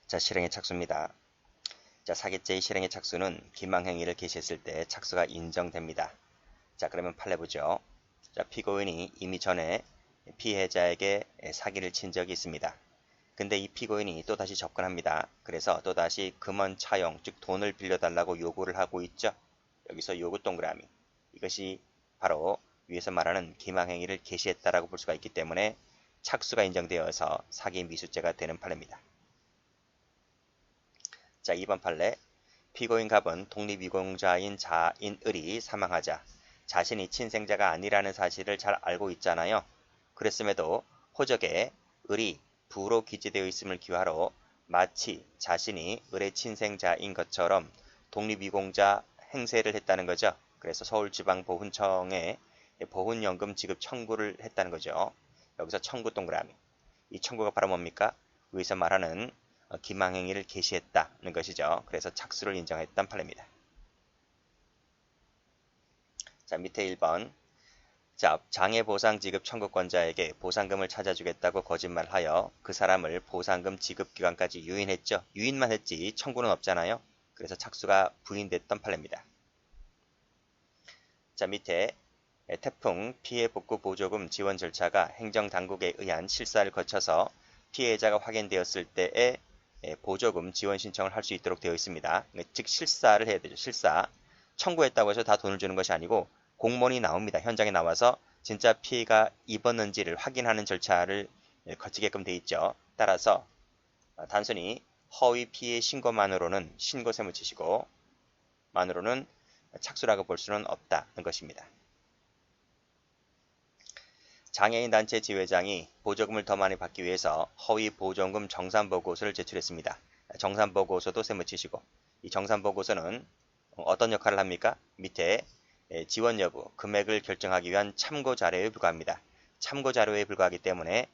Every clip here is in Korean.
자, 실행의 착수입니다. 자, 사기죄의 실행의 착수는 기망행위를 개시했을 때 착수가 인정됩니다. 자, 그러면 판례 보죠. 자, 피고인이 이미 전에 피해자에게 사기를 친 적이 있습니다. 근데 이 피고인이 또다시 접근합니다. 그래서 또다시 금원 차용, 즉 돈을 빌려달라고 요구를 하고 있죠. 여기서 요구 동그라미. 이것이 바로 위에서 말하는 기망행위를 개시했다라고 볼 수가 있기 때문에 착수가 인정되어서 사기 미수죄가 되는 판례입니다. 자, 2번 판례. 피고인 갑은 독립유공자인 자인을이 사망하자 자신이 친생자가 아니라는 사실을 잘 알고 있잖아요. 그랬음에도 호적에 을이 부로 기재되어 있음을 기하로 마치 자신이 을의 친생자인 것처럼 독립유공자 행세를 했다는 거죠. 그래서 서울지방보훈청에 보훈연금 지급 청구를 했다는 거죠. 여기서 청구 동그라미. 이 청구가 바로 뭡니까? 위에서 말하는 기망행위를 개시했다는 것이죠. 그래서 착수를 인정했단 판례입니다. 자, 밑에 1번. 자, 장애보상 지급 청구권자에게 보상금을 찾아주겠다고 거짓말하여 그 사람을 보상금 지급 기간까지 유인했죠. 유인만 했지 청구는 없잖아요. 그래서 착수가 부인됐던 판례입니다. 자, 밑에 태풍 피해 복구 보조금 지원 절차가 행정당국에 의한 실사를 거쳐서 피해자가 확인되었을 때에 보조금 지원 신청을 할 수 있도록 되어 있습니다. 즉 실사를 해야 되죠. 실사. 청구했다고 해서 다 돈을 주는 것이 아니고 공무원이 나옵니다. 현장에 나와서 진짜 피해가 입었는지를 확인하는 절차를 거치게끔 되어 있죠. 따라서 단순히 허위 피해 신고만으로는 신고세무 치시고 만으로는 착수라고 볼 수는 없다는 것입니다. 장애인 단체 지회장이 보조금을 더 많이 받기 위해서 허위 보조금 정산보고서를 제출했습니다. 정산보고서도 세무치시고 이 정산보고서는 어떤 역할을 합니까? 밑에 지원 여부, 금액을 결정하기 위한 참고자료에 불과합니다. 참고자료에 불과하기 때문에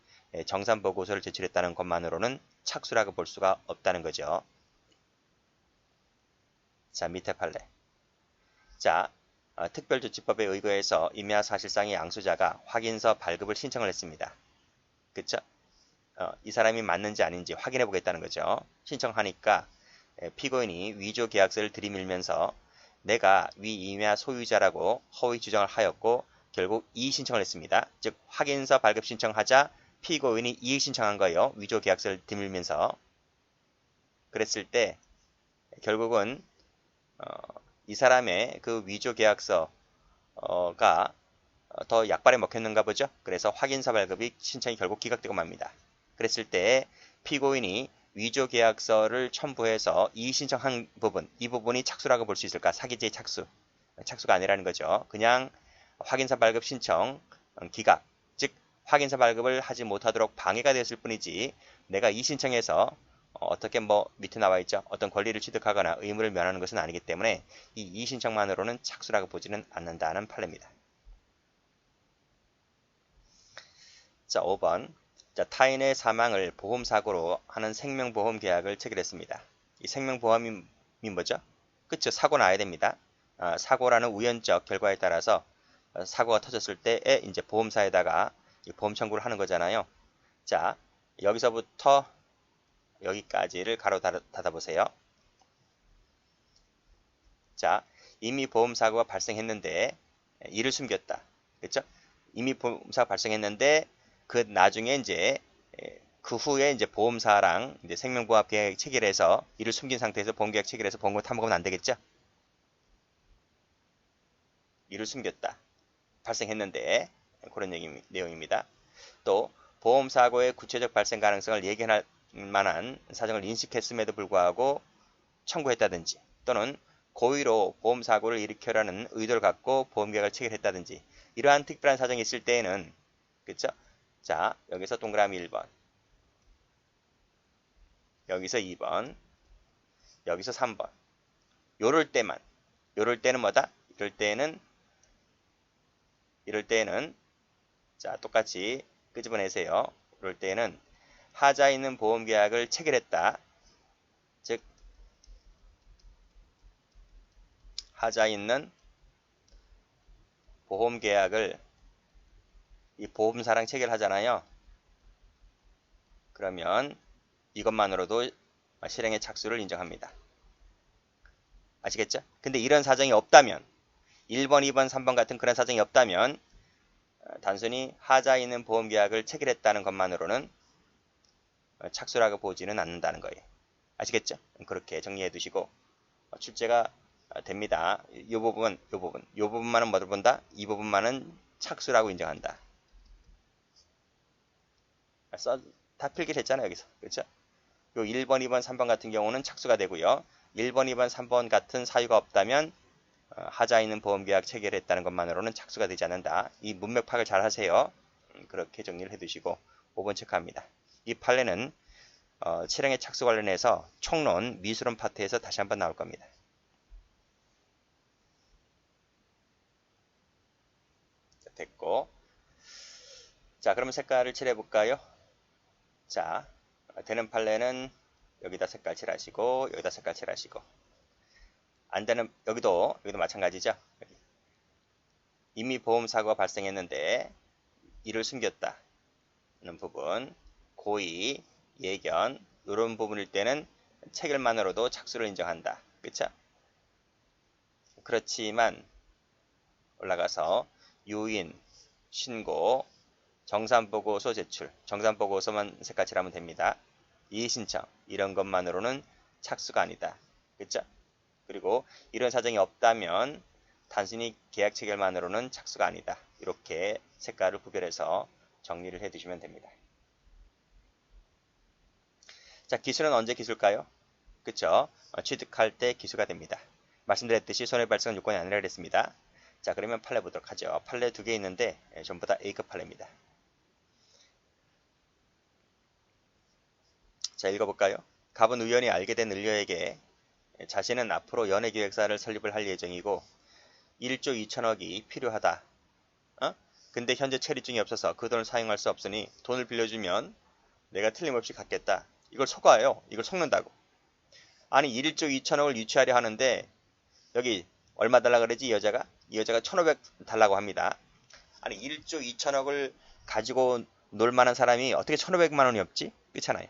정산보고서를 제출했다는 것만으로는 착수라고 볼 수가 없다는 거죠. 자, 밑에 판례. 자, 특별조치법에 의거해서 임야 사실상의 양수자가 확인서 발급을 신청을 했습니다. 그쵸? 이 사람이 맞는지 아닌지 확인해 보겠다는 거죠. 신청하니까 피고인이 위조 계약서를 들이밀면서 내가 위 임야 소유자라고 허위 주장을 하였고 결국 이의 신청을 했습니다. 즉 확인서 발급 신청하자 피고인이 이의 신청한 거예요. 위조 계약서를 들이밀면서. 그랬을 때 결국은 이 사람의 그 위조 계약서가 더 약발에 먹혔는가 보죠. 그래서 확인서 발급이 신청이 결국 기각되고 맙니다. 그랬을 때 피고인이 위조 계약서를 첨부해서 이의 신청한 부분, 이 부분이 착수라고 볼 수 있을까? 사기죄의 착수. 착수가 아니라는 거죠. 그냥 확인서 발급 신청 기각, 즉 확인서 발급을 하지 못하도록 방해가 되었을 뿐이지 내가 이의 신청해서 어떻게 밑에 나와 있죠. 어떤 권리를 취득하거나 의무를 면하는 것은 아니기 때문에 이 이의 신청만으로는 착수라고 보지는 않는다는 판례입니다. 자, 5번. 자, 타인의 사망을 보험사고로 하는 생명보험 계약을 체결했습니다. 이 생명보험이 뭐죠? 그쵸? 사고 나야 됩니다. 사고라는 우연적 결과에 따라서 사고가 터졌을 때에 이제 보험사에다가 보험 청구를 하는 거잖아요. 자, 여기서부터 여기까지를 가로 닫아보세요. 자, 이미 보험사고가 발생했는데 이를 숨겼다. 그렇죠? 이미 보험사가 발생했는데 그 나중에 이제 그 후에 이제 보험사랑 이제 생명보험 계약 체결해서 이를 숨긴 상태에서 보험계약 체결해서 보험금 타먹으면 안 되겠죠? 이를 숨겼다. 발생했는데 그런 내용입니다. 또 보험사고의 구체적 발생 가능성을 예견할 만한 사정을 인식했음에도 불구하고 청구했다든지 또는 고의로 보험사고를 일으켜라는 의도를 갖고 보험계약을 체결했다든지 이러한 특별한 사정이 있을 때에는 그렇죠? 자, 여기서 동그라미 1번 여기서 2번 여기서 3번 요럴 때는 뭐다? 이럴 때는 자, 똑같이 끄집어내세요. 이럴 때는 하자 있는 보험계약을 체결했다. 즉 하자 있는 보험계약을 이 보험사랑 체결하잖아요. 그러면 이것만으로도 실행의 착수를 인정합니다. 아시겠죠? 근데 이런 사정이 없다면 1번, 2번, 3번 같은 그런 사정이 없다면 단순히 하자에 있는 보험계약을 체결했다는 것만으로는 착수라고 보지는 않는다는 거예요. 아시겠죠? 그렇게 정리해 두시고 출제가 됩니다. 이 부분만은 뭐를 본다? 이 부분만은 착수라고 인정한다. 다 필기를 했잖아요, 여기서. 그렇죠? 요 1번, 2번, 3번 같은 경우는 착수가 되고요. 1번, 2번, 3번 같은 사유가 없다면 하자에 있는 보험계약 체결했다는 것만으로는 착수가 되지 않는다. 이 문맥 파악을 잘 하세요. 그렇게 정리를 해두시고 5번 체크합니다. 이 판례는 실행의 착수 관련해서 총론 미술론 파트에서 다시 한번 나올 겁니다. 됐고, 자 그러면 색깔을 칠해 볼까요? 자, 되는 판례는 여기다 색깔 칠하시고 여기다 색깔 칠하시고, 안 되는 여기도 마찬가지죠. 이미 보험사고가 발생했는데 이를 숨겼다는 부분, 고의, 예견 이런 부분일 때는 체결만으로도 착수를 인정한다. 그쵸? 그렇지만 올라가서 유인, 신고, 정산보고서 제출, 정산보고서만 색깔칠하면 됩니다. 이의신청 이런 것만으로는 착수가 아니다. 그쵸? 그리고 이런 사정이 없다면 단순히 계약 체결만으로는 착수가 아니다. 이렇게 색깔을 구별해서 정리를 해두시면 됩니다. 자, 기수는 언제 기수일까요? 그쵸? 취득할 때 기수가 됩니다. 말씀드렸듯이 손해발생 요건이 아니라 그랬습니다. 자, 그러면 판례 보도록 하죠. 판례 두 개 있는데 전부 다 A급 판례입니다. 자, 읽어볼까요? 갑은 우연히 알게 된 을려에게 자신은 앞으로 연예기획사를 설립을 할 예정이고 1조 2천억이 필요하다. 근데 현재 체류증이 없어서 그 돈을 사용할 수 없으니 돈을 빌려주면 내가 틀림없이 갚겠다. 이걸 속아요. 이걸 속는다고. 아니 1조 2천억을 유치하려 하는데 여기 얼마 달라 그러지 이 여자가? 이 여자가 1,500 달라고 합니다. 아니 1조 2천억을 가지고 놀 만한 사람이 어떻게 1,500만 원이 없지? 그렇잖아요.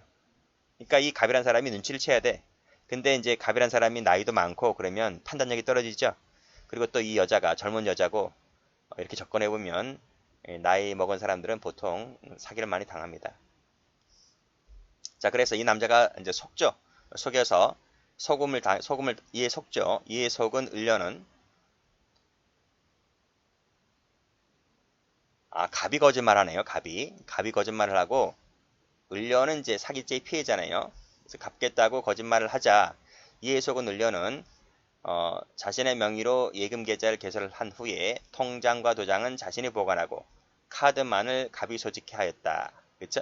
그러니까 이 갑이란 사람이 눈치를 채야 돼. 근데 이제 갑이란 사람이 나이도 많고 그러면 판단력이 떨어지죠. 그리고 또 이 여자가 젊은 여자고 이렇게 접근해보면 나이 먹은 사람들은 보통 사기를 많이 당합니다. 자, 그래서 이 남자가 이제 속죠. 속여서 소금을 이에 속죠. 이에 속은 을려는 갑이 거짓말하네요. 갑이 거짓말을 하고 을려는 이제 사기죄의 피해자네요. 그래서 갚겠다고 거짓말을 하자 이에 속은 을려는 자신의 명의로 예금 계좌를 개설한 후에 통장과 도장은 자신이 보관하고 카드만을 갑이 소지케 하였다. 그렇죠?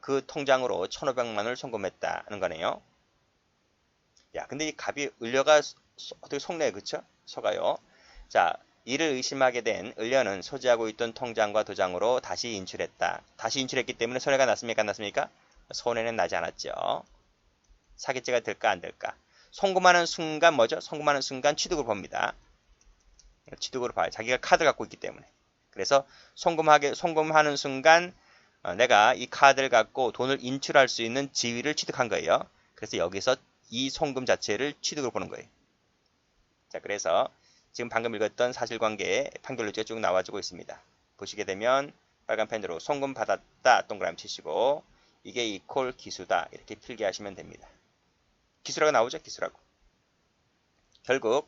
그 통장으로 1,500만 원을 송금했다는 거네요. 야, 근데 이 갑이 을려가 어떻게 속네, 그쵸? 속아요. 자, 이를 의심하게 된 을려는 소지하고 있던 통장과 도장으로 다시 인출했다. 다시 인출했기 때문에 손해가 났습니까? 안 났습니까? 손해는 나지 않았죠. 사기죄가 될까 안 될까? 송금하는 순간 뭐죠? 송금하는 순간 취득을 봅니다. 취득으로 봐요. 자기가 카드 갖고 있기 때문에. 그래서 송금하는 순간 내가 이 카드를 갖고 돈을 인출할 수 있는 지위를 취득한 거예요. 그래서 여기서 이 송금 자체를 취득으로 보는 거예요. 자, 그래서 지금 방금 읽었던 사실관계의 판결루지가 쭉 나와주고 있습니다. 보시게 되면 빨간 펜으로 송금 받았다 동그라미 치시고 이게 이퀄 기수다 이렇게 필기하시면 됩니다. 기수라고 나오죠? 기수라고. 결국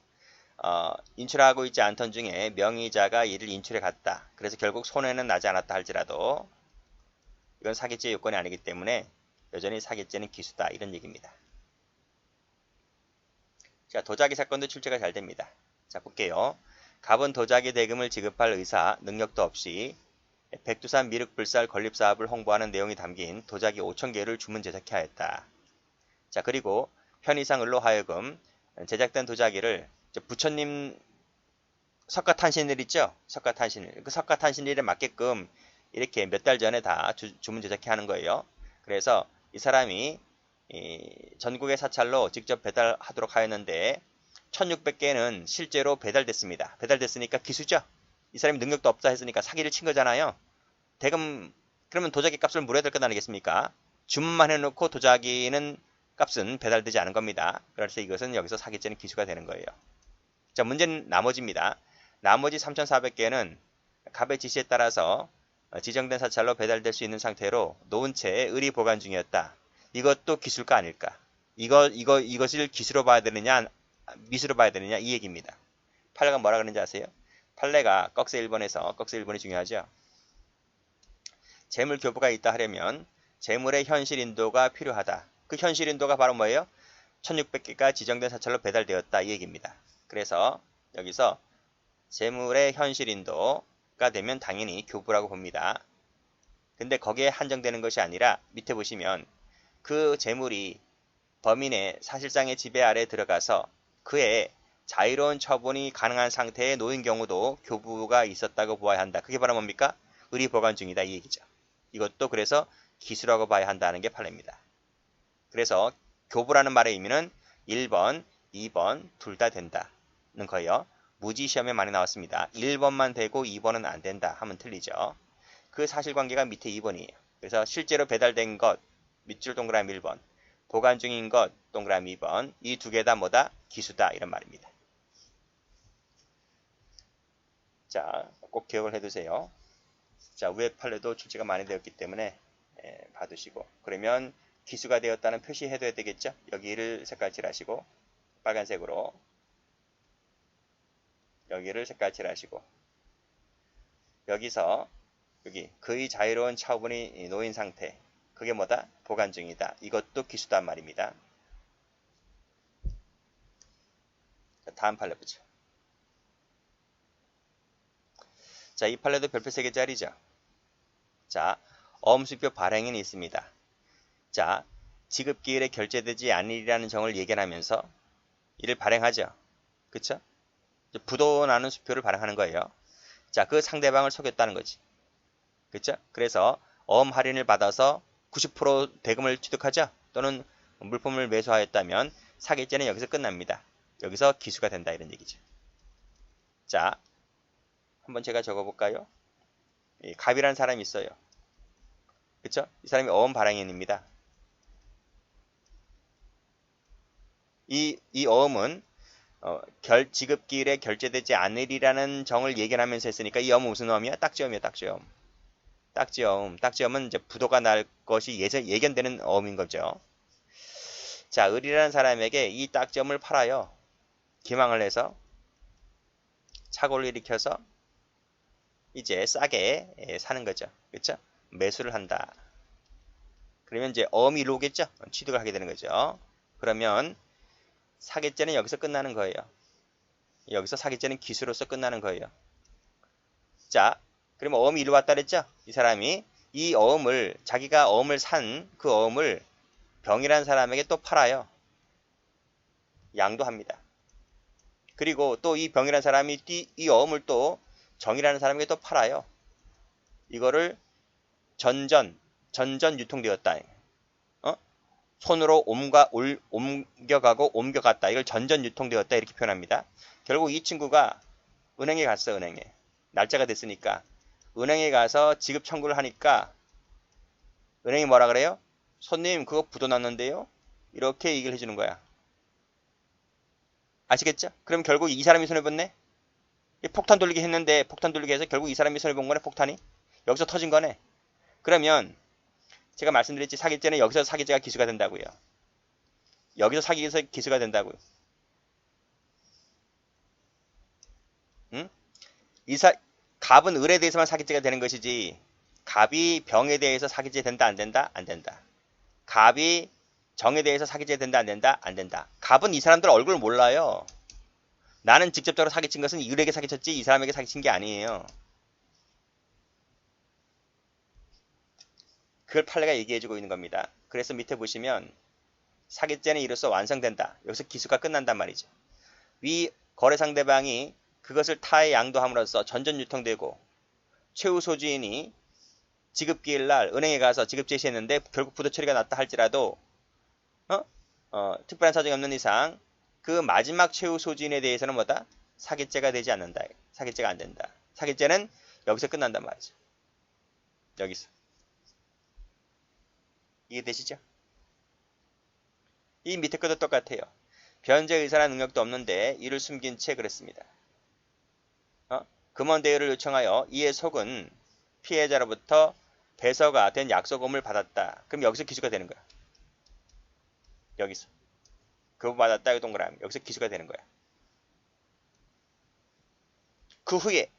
인출하고 있지 않던 중에 명의자가 이를 인출해 갔다. 그래서 결국 손해는 나지 않았다 할지라도 이건 사기죄 요건이 아니기 때문에 여전히 사기죄는 기수다 이런 얘기입니다. 자, 도자기 사건도 출제가 잘 됩니다. 자, 볼게요. 갑은 도자기 대금을 지급할 의사, 능력도 없이 백두산 미륵불살 건립사업을 홍보하는 내용이 담긴 도자기 5,000개를 주문 제작해 하였다. 자, 그리고 편의상 을로 하여금 제작된 도자기를 부처님 석가탄신일 있죠? 석가탄신일. 그 석가탄신일에 맞게끔 이렇게 몇 달 전에 다 주문 제작해 하는 거예요. 그래서 이 사람이 전국의 사찰로 직접 배달하도록 하였는데 1600개는 실제로 배달됐습니다. 배달됐으니까 기수죠. 이 사람이 능력도 없다 했으니까 사기를 친 거잖아요. 대금 그러면 도자기 값을 물어야 될 것 아니겠습니까? 주문만 해놓고 도자기는 값은 배달되지 않은 겁니다. 그래서 이것은 여기서 사기죄는 기수가 되는 거예요. 자, 문제는 나머지입니다. 나머지 3,400개는 갑의 지시에 따라서 지정된 사찰로 배달될 수 있는 상태로 놓은 채 의리 보관 중이었다. 이것도 기술가 아닐까? 이것을 기수로 봐야 되느냐, 미수로 봐야 되느냐, 이 얘기입니다. 판례가 뭐라 그러는지 아세요? 판례가 꺽쇠 1번에서, 꺽쇠 1번이 중요하죠. 재물 교부가 있다 하려면 재물의 현실 인도가 필요하다. 그 현실 인도가 바로 뭐예요? 1600개가 지정된 사찰로 배달되었다. 이 얘기입니다. 그래서 여기서 재물의 현실 인도가 되면 당연히 교부라고 봅니다. 근데 거기에 한정되는 것이 아니라 밑에 보시면 그 재물이 범인의 사실상의 지배 아래 들어가서 그의 자유로운 처분이 가능한 상태에 놓인 경우도 교부가 있었다고 보아야 한다. 그게 바로 뭡니까? 의리 보관 중이다. 이 얘기죠. 이것도 그래서 기수라고 봐야 한다는 게 판례입니다. 그래서 교부라는 말의 의미는 1번, 2번 둘 다 된다는 거예요. 무지 시험에 많이 나왔습니다. 1번만 되고 2번은 안 된다 하면 틀리죠. 그 사실관계가 밑에 2번이에요. 그래서 실제로 배달된 것 밑줄 동그라미 1번, 보관 중인 것 동그라미 2번, 이 두 개 다 뭐다? 기수다 이런 말입니다. 자, 꼭 기억을 해두세요. 자, 위에 판례도 출제가 많이 되었기 때문에 봐두시고, 그러면 기수가 되었다는 표시해둬야 되겠죠? 여기를 색깔 칠하시고 빨간색으로, 여기를 색깔 칠하시고, 여기서 여기 그의 자유로운 처분이 놓인 상태, 그게 뭐다? 보관 중이다. 이것도 기수단 말입니다. 자, 다음 판례 보죠. 자, 이 판례도 별표 3개짜리죠. 자, 어음수표 발행인이 있습니다. 자, 지급기일에 결제되지 않으리라는 정을 예견하면서 이를 발행하죠. 그쵸? 부도나는 수표를 발행하는 거예요. 자, 그 상대방을 속였다는 거지. 그쵸? 그래서 어음 할인을 받아서 90% 대금을 취득하죠. 또는 물품을 매수하였다면 사기죄는 여기서 끝납니다. 여기서 기수가 된다 이런 얘기죠. 자, 한번 제가 적어볼까요? 갑이라는 사람이 있어요. 그쵸? 이 사람이 어음 발행인입니다. 이 어음은 지급기일에 결제되지 않으리라는 정을 예견하면서 했으니까 이 어음은 무슨 어음이야? 딱지어음이야, 딱지어음. 딱지어음. 딱지어음은 이제 부도가 날 것이 예견되는 어음인 거죠. 자, 을이라는 사람에게 이 딱지어음을 팔아요. 기망을 해서 착오를 일으켜서 이제 싸게 사는 거죠. 그렇죠? 매수를 한다. 그러면 이제 어음이 일로 오겠죠? 취득을 하게 되는 거죠. 그러면 사기죄는 여기서 끝나는 거예요. 여기서 사기죄는 기수로서 끝나는 거예요. 자, 그러면 어음이 일로 왔다 그랬죠? 이 사람이 이 어음을, 자기가 어음을 산 그 어음을 병이라는 사람에게 또 팔아요. 양도합니다. 그리고 또 이 병이라는 사람이 이 어음을 또 정이라는 사람에게 또 팔아요. 이거를 전전 유통되었다. 손으로 옮겨가고 옮겨갔다. 이걸 전전 유통되었다 이렇게 표현합니다. 결국 이 친구가 은행에 갔어. 은행에. 날짜가 됐으니까. 은행에 가서 지급 청구를 하니까 은행이 뭐라 그래요? 손님 그거 부도났는데요? 이렇게 얘기를 해주는 거야. 아시겠죠? 그럼 결국 이 사람이 손해봤네? 폭탄 돌리기 했는데 폭탄 돌리기 해서 결국 이 사람이 손해본 거네. 폭탄이. 여기서 터진 거네. 그러면 제가 말씀드렸지 사기죄는 여기서 사기죄가 기수가 된다고요. 여기서 사기에서 기수가 된다고요. 응? 갑은 을에 대해서만 사기죄가 되는 것이지 갑이 병에 대해서 사기죄 된다 안 된다? 안 된다. 갑이 정에 대해서 사기죄 된다 안 된다? 안 된다. 갑은 이 사람들 얼굴을 몰라요. 나는 직접적으로 사기친 것은 을에게 사기쳤지 이 사람에게 사기친 게 아니에요. 그걸 판례가 얘기해주고 있는 겁니다. 그래서 밑에 보시면 사기죄는 이로써 완성된다. 여기서 기수가 끝난단 말이죠. 위 거래 상대방이 그것을 타에 양도함으로써 전전 유통되고 최후 소지인이 지급기일 날 은행에 가서 지급 제시했는데 결국 부도 처리가 났다 할지라도 특별한 사정이 없는 이상 그 마지막 최후 소지인에 대해서는 뭐다? 사기죄가 되지 않는다. 사기죄가 안 된다. 사기죄는 여기서 끝난단 말이죠. 여기서. 이해되시죠? 이 밑에 것도 똑같아요. 변제 의사나 능력도 없는데 이를 숨긴 채 그랬습니다. 금원 대여를 요청하여 이에 속은 피해자로부터 배서가 된 약속금을 받았다. 그럼 여기서 기수가 되는 거야. 여기서. 그거 받았다. 동그라미. 여기서 기수가 되는 거야. 그 후에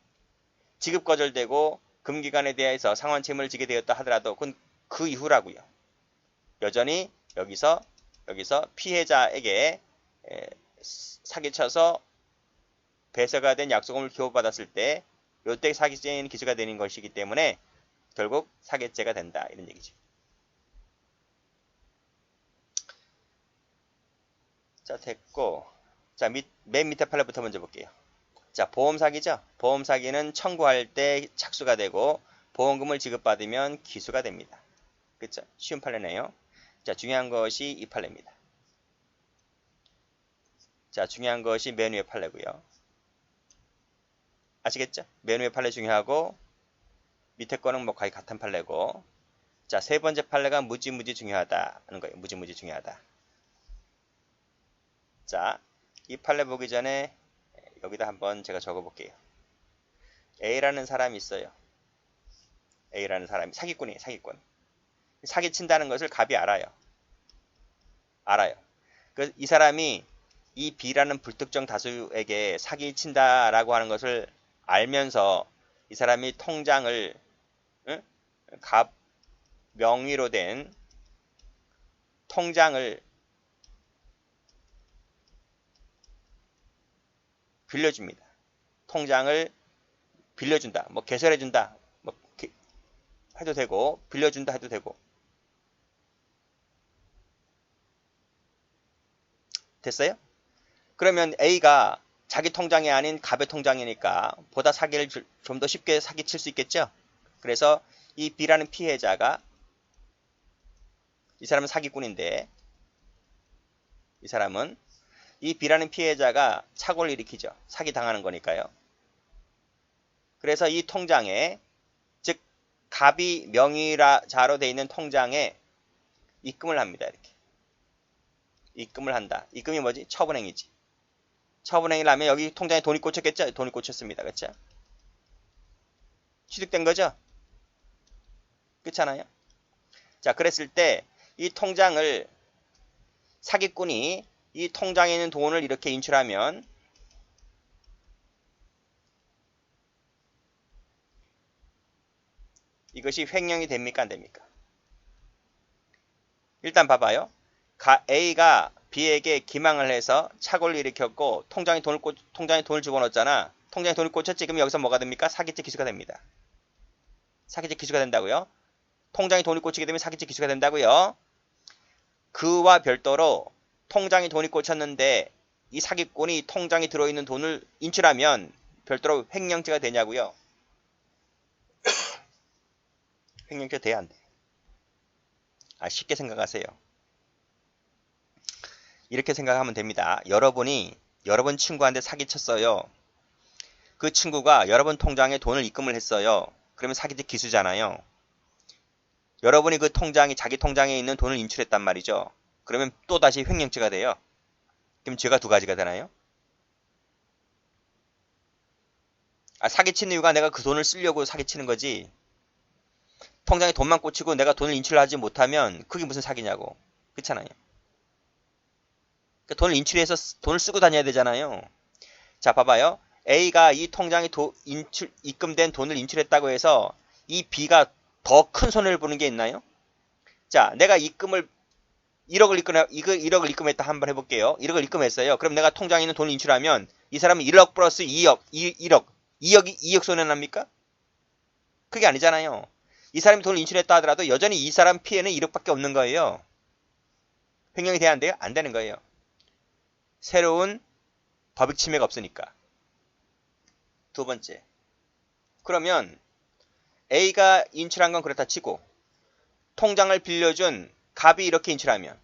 지급 거절되고 금기간에 대해서 상환 채무를 지게 되었다 하더라도 그건 그 이후라고요. 여전히 여기서 피해자에게 사기쳐서 배서가 된 약속금을 교부받았을 때 요때 사기죄인 기수가 되는 것이기 때문에 결국 사기죄가 된다. 이런 얘기죠. 자, 됐고. 자, 맨 밑에 판례부터 먼저 볼게요. 자, 보험 사기죠. 보험 사기는 청구할 때 착수가 되고 보험금을 지급받으면 기수가 됩니다. 그쵸? 쉬운 판례네요. 자, 중요한 것이 이 판례입니다. 자, 중요한 것이 맨 위의 판례고요. 아시겠죠? 맨 위의 판례 중요하고 밑에 거는 뭐 거의 같은 판례고. 자, 세 번째 판례가 무지무지 중요하다 하는 거예요. 무지무지 중요하다. 자, 이 판례 보기 전에 여기다 한번 제가 적어볼게요. A라는 사람이 있어요. A라는 사람이 사기꾼이에요. 사기꾼. 사기친다는 것을 갑이 알아요. 이 사람이 이 B라는 불특정 다수에게 사기친다라고 하는 것을 알면서 이 사람이 통장을 갑 명의로 된 통장을 빌려줍니다. 통장을 빌려준다. 뭐 개설해준다. 뭐 해도 되고 빌려준다 해도 되고. 됐어요? 그러면 A가 자기 통장이 아닌 갑의 통장이니까 보다 사기를 좀 더 쉽게 사기칠 수 있겠죠? 그래서 이 B라는 피해자가 이 사람은 사기꾼인데 이 사람은 이 B라는 피해자가 착오를 일으키죠. 사기당하는 거니까요. 그래서 이 통장에 즉 갑이 명의자로 되어 있는 통장에 입금을 합니다. 이렇게. 입금을 한다. 입금이 뭐지? 처분행위지. 처분행위를 하면 여기 통장에 돈이 꽂혔겠죠? 돈이 꽂혔습니다. 그렇죠? 취득된 거죠? 그렇잖아요? 자, 그랬을 때 이 통장을 사기꾼이 이 통장에 있는 돈을 이렇게 인출하면 이것이 횡령이 됩니까? 안 됩니까? 일단 봐봐요. A가 B에게 기망을 해서 착오를 일으켰고 통장에 돈을 집어넣었잖아. 통장에 돈을 꽂혔지. 그럼 여기서 뭐가 됩니까? 사기죄 기수가 됩니다. 사기죄 기수가 된다고요. 통장에 돈이 꽂히게 되면 사기죄 기수가 된다고요. 그와 별도로 통장에 돈이 꽂혔는데 이 사기꾼이 통장에 들어있는 돈을 인출하면 별도로 횡령죄가 되냐고요. 횡령죄 돼야 안 돼. 쉽게 생각하세요. 이렇게 생각하면 됩니다. 여러분 친구한테 사기쳤어요. 그 친구가 여러분 통장에 돈을 입금을 했어요. 그러면 사기죄 기수잖아요. 여러분이 그 통장이 자기 통장에 있는 돈을 인출했단 말이죠. 그러면 또다시 횡령죄가 돼요. 그럼 죄가 두 가지가 되나요? 사기치는 이유가 내가 그 돈을 쓰려고 사기치는 거지. 통장에 돈만 꽂히고 내가 돈을 인출하지 못하면 그게 무슨 사기냐고. 그렇잖아요. 그러니까 돈을 인출해서 돈을 쓰고 다녀야 되잖아요. 자, 봐봐요. A가 이 통장에 입금된 돈을 인출했다고 해서 이 B가 더 큰 손해를 보는 게 있나요? 자, 내가 1억을 입금했다 한번 해볼게요. 1억을 입금했어요. 그럼 내가 통장에 있는 돈을 인출하면 이 사람은 1억 플러스 2억 손해납니까? 그게 아니잖아요. 이 사람이 돈을 인출했다 하더라도 여전히 이 사람 피해는 1억밖에 없는 거예요. 횡령이 돼야 안 돼요? 안 되는 거예요. 새로운 법익 침해가 없으니까. 두 번째. 그러면 A가 인출한 건 그렇다 치고 통장을 빌려준 갑이 이렇게 인출하면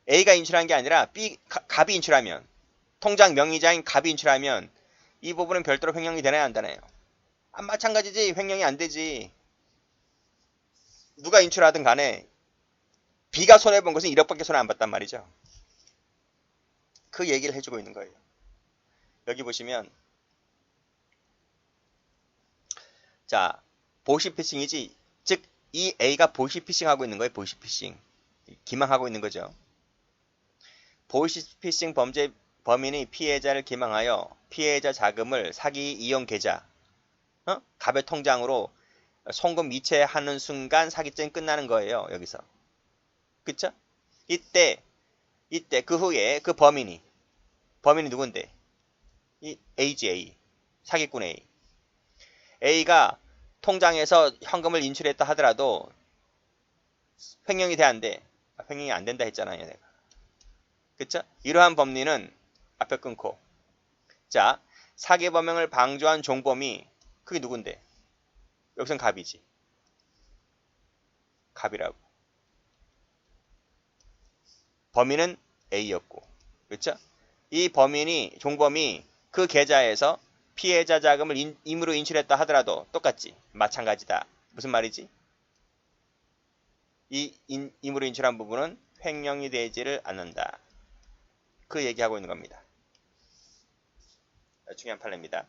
A가 인출한 게 아니라 갑이 인출하면 통장 명의자인 갑이 인출하면 이 부분은 별도로 횡령이 되나요? 안 되나요? 마찬가지지. 횡령이 안 되지. 누가 인출하든 간에 B가 손해본 것은 1억밖에 손해 안 봤단 말이죠. 그 얘기를 해주고 있는 거예요. 여기 보시면 자, 보시피싱이지. 즉, 이 A가 보시피싱하고 있는 거예요. 보시피싱. 기망하고 있는 거죠. 보시피싱 범죄 범인이 피해자를 기망하여 피해자 자금을 사기 이용 계좌, 갑의 통장으로 송금 이체하는 순간 사기죄는 끝나는 거예요. 여기서. 그쵸? 이때 그 후에 그 범인이 누군데? 이 A지, A. 사기꾼 A. A가 통장에서 현금을 인출했다 하더라도 횡령이 돼 안 돼? 횡령이 안 된다 했잖아요, 내가. 그쵸? 이러한 법리는 앞에 끊고. 자, 사기 범행을 방조한 종범이 그게 누군데? 여기선 갑이지. 갑이라고. 범인은 A였고. 그쵸? 이 종범이 그 계좌에서 피해자 자금을 임의로 인출했다 하더라도 똑같지. 마찬가지다. 무슨 말이지? 이 임의로 인출한 부분은 횡령이 되지를 않는다. 그 얘기하고 있는 겁니다. 중요한 판례입니다.